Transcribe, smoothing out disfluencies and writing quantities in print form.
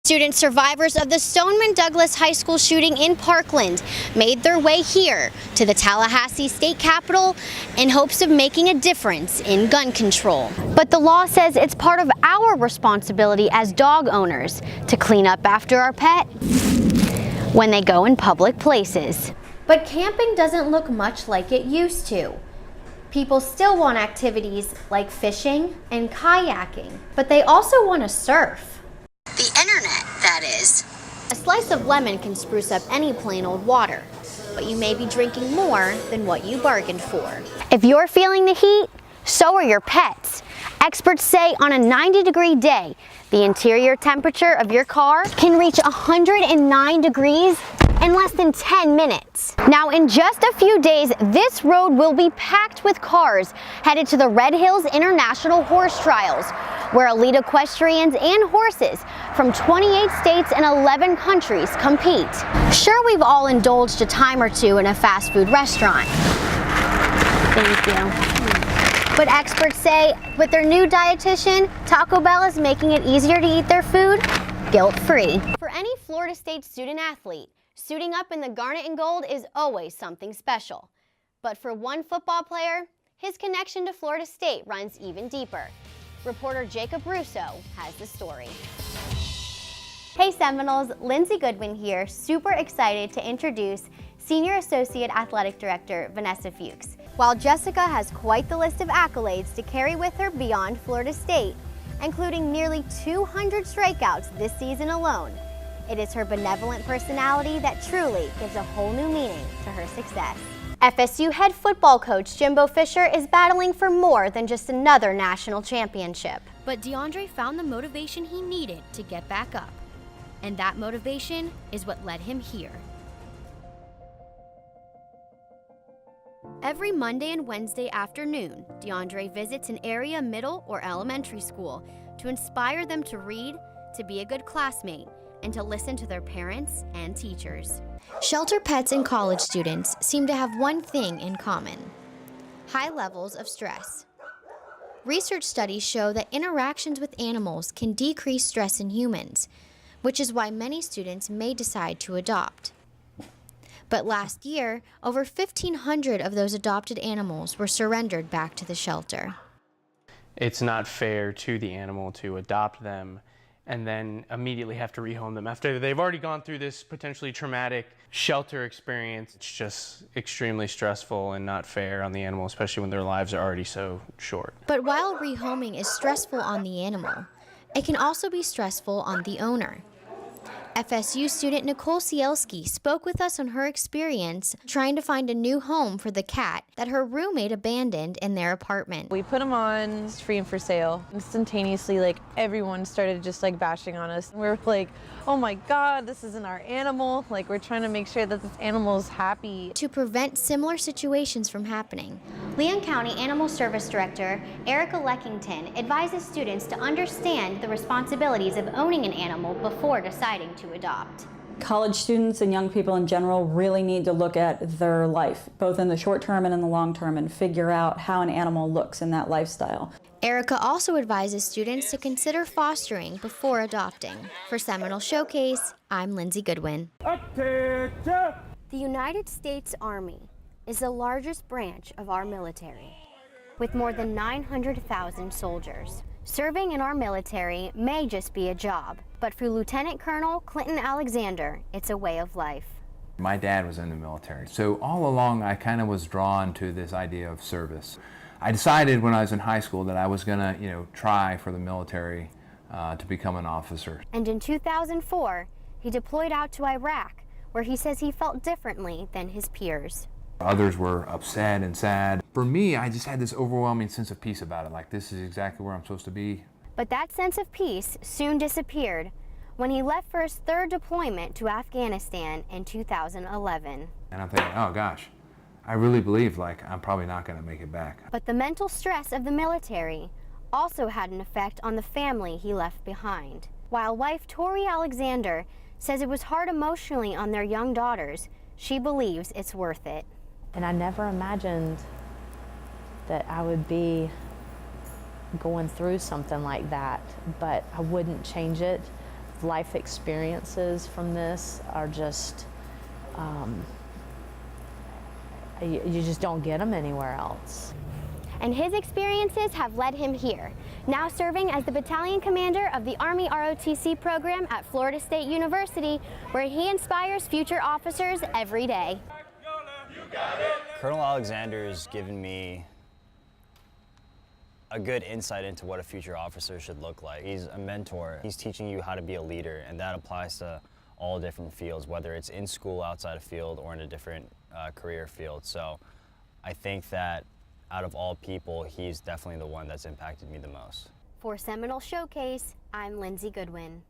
Student survivors of the Stoneman Douglas High School shooting in Parkland made their way here to the Tallahassee State Capitol in hopes of making a difference in gun control. But the law says it's part of our responsibility as dog owners to clean up after our pet when they go in public places. But camping doesn't look much like it used to. People still want activities like fishing and kayaking, but they also want to surf. The internet, that is. A slice of lemon can spruce up any plain old water, but you may be drinking more than what you bargained for. If you're feeling the heat, so are your pets. Experts say on a 90-degree day, the interior temperature of your car can reach 109 degrees in less than 10 minutes. Now, in just a few days, this road will be packed with cars headed to the Red Hills International Horse Trials, where elite equestrians and horses from 28 states and 11 countries compete. Sure, we've all indulged a time or two in a fast food restaurant. Thank you. But experts say with their new dietitian, Taco Bell is making it easier to eat their food guilt-free. For any Florida State student athlete, suiting up in the garnet and gold is always something special. But for one football player, his connection to Florida State runs even deeper. Reporter Jacob Russo has the story. Hey Seminoles, Lindsey Goodwin here, super excited to introduce Senior Associate Athletic Director Vanessa Fuchs. While Jessica has quite the list of accolades to carry with her beyond Florida State, including nearly 200 strikeouts this season alone, it is her benevolent personality that truly gives a whole new meaning to her success. FSU head football coach Jimbo Fisher is battling for more than just another national championship. But DeAndre found the motivation he needed to get back up. And that motivation is what led him here. Every Monday and Wednesday afternoon, DeAndre visits an area middle or elementary school to inspire them to read, to be a good classmate, and to listen to their parents and teachers. Shelter pets and college students seem to have one thing in common: high levels of stress. Research studies show that interactions with animals can decrease stress in humans, which is why many students may decide to adopt. But last year, over 1,500 of those adopted animals were surrendered back to the shelter. It's not fair to the animal to adopt them and then immediately have to rehome them after they've already gone through this potentially traumatic shelter experience. It's just extremely stressful and not fair on the animal, especially when their lives are already so short. But while rehoming is stressful on the animal, it can also be stressful on the owner. FSU student Nicole Cielski spoke with us on her experience trying to find a new home for the cat that her roommate abandoned in their apartment. We put him on, it's free and for sale. Instantaneously, everyone started just bashing on us. We're like, oh my God, this isn't our animal. We're trying to make sure that this animal is happy. To prevent similar situations from happening, Leon County Animal Service Director Erica Leckington advises students to understand the responsibilities of owning an animal before deciding to adopt. College students and young people in general really need to look at their life, both in the short term and in the long term, and figure out how an animal looks in that lifestyle. Erica also advises students to consider fostering before adopting. For Seminole Showcase, I'm Lindsey Goodwin. The United States Army is the largest branch of our military, with more than 900,000 soldiers. Serving in our military may just be a job, but for Lieutenant Colonel Clinton Alexander, it's a way of life. My dad was in the military, so all along I kind of was drawn to this idea of service. I decided when I was in high school that I was going to, try for the military to become an officer. And in 2004, he deployed out to Iraq, where he says he felt differently than his peers. Others were upset and sad. For me, I just had this overwhelming sense of peace about it, this is exactly where I'm supposed to be. But that sense of peace soon disappeared when he left for his third deployment to Afghanistan in 2011. And I'm thinking, oh gosh, I really believe I'm probably not going to make it back. But the mental stress of the military also had an effect on the family he left behind. While wife Tori Alexander says it was hard emotionally on their young daughters, she believes it's worth it. And I never imagined that I would be going through something like that, but I wouldn't change it life experiences from this are just, you just don't get them anywhere else. And his experiences have led him here, now serving as the battalion commander of the Army ROTC program at Florida State University, where he inspires future officers every day. Colonel Alexander has given me a good insight into what a future officer should look like. He's a mentor. He's teaching you how to be a leader, and that applies to all different fields, whether it's in school, outside of field, or in a different career field. So I think that out of all people, he's definitely the one that's impacted me the most. For Seminole Showcase, I'm Lindsey Goodwin.